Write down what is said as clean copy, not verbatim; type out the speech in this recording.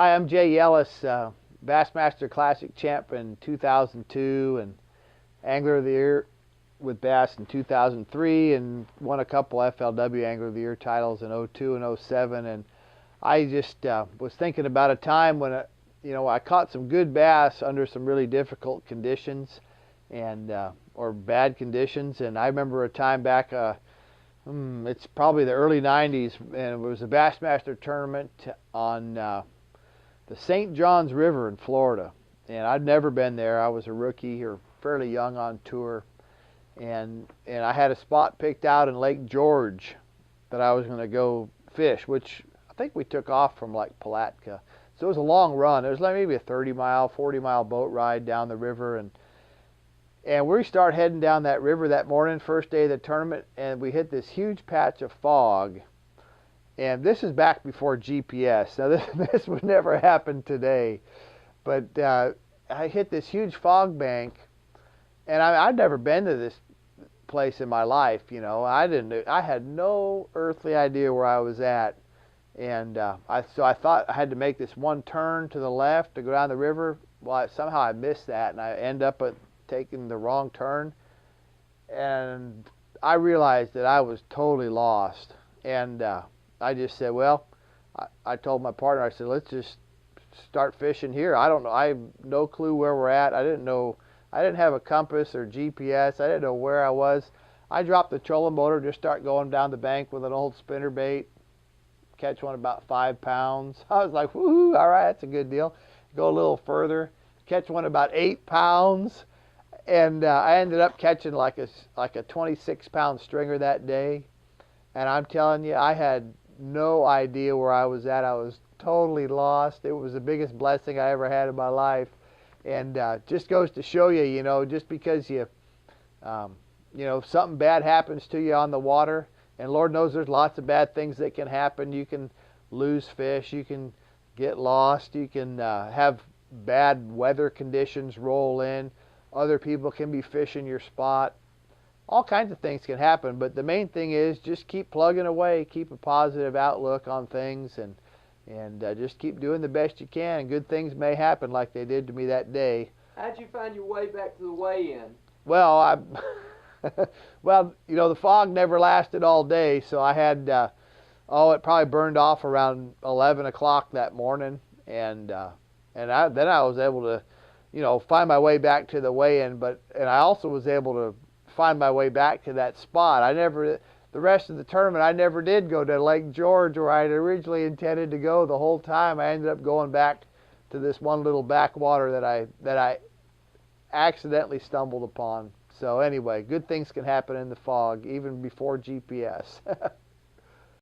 Hi, I'm Jay Yelas, Bassmaster Classic champ in 2002 and Angler of the Year with Bass in 2003 and won a couple FLW Angler of the Year titles in '02 and '07. And I just was thinking about a time when I caught some good bass under some really difficult conditions and or bad conditions. And I remember a time back, it's probably the early '90s, and it was a Bassmaster tournament on the St. Johns River in Florida. And I'd never been there. I was a rookie or fairly young on tour. And I had a spot picked out in Lake George that I was going to go fish, which I think we took off from like Palatka. So it was a long run. It was like maybe a 30-mile, 40-mile boat ride down the river. And we start heading down that river that morning, first day of the tournament, and we hit this huge patch of fog. And this is back before GPS. Now this would never happen today. But I hit this huge fog bank, and I'd never been to this place in my life. I had no earthly idea where I was at. And so I thought I had to make this one turn to the left to go down the river. Well, somehow I missed that, and I end up taking the wrong turn. And I realized that I was totally lost. And I just said, well, I told my partner, I said, let's just start fishing here. I don't know. I have no clue where we're at. I didn't have a compass or GPS. I didn't know where I was. I dropped the trolling motor, just start going down the bank with an old spinner bait, catch one about 5 pounds. I was like, woohoo, all right, that's a good deal. Go a little further, catch one about 8 pounds. And I ended up catching like a 26-pound stringer that day. And I'm telling you, I had no idea where I was at. I was totally lost. It was the biggest blessing I ever had in my life. And just goes to show you, just because something bad happens to you on the water, and Lord knows there's lots of bad things that can happen. You can lose fish, you can get lost, you can have bad weather conditions roll in, other people can be fishing your spot. All kinds of things can happen, but the main thing is just keep plugging away, keep a positive outlook on things, and just keep doing the best you can. Good things may happen like they did to me that day. How'd you find your way back to the weigh-in? Well, the fog never lasted all day, so I had, it probably burned off around 11 o'clock that morning, and then I was able to, find my way back to the weigh-in, and I also was able to find my way back to that spot. The rest of the tournament, I never did go to Lake George where I had originally intended to go the whole time. I ended up going back to this one little backwater that I accidentally stumbled upon. So anyway, good things can happen in the fog, even before GPS.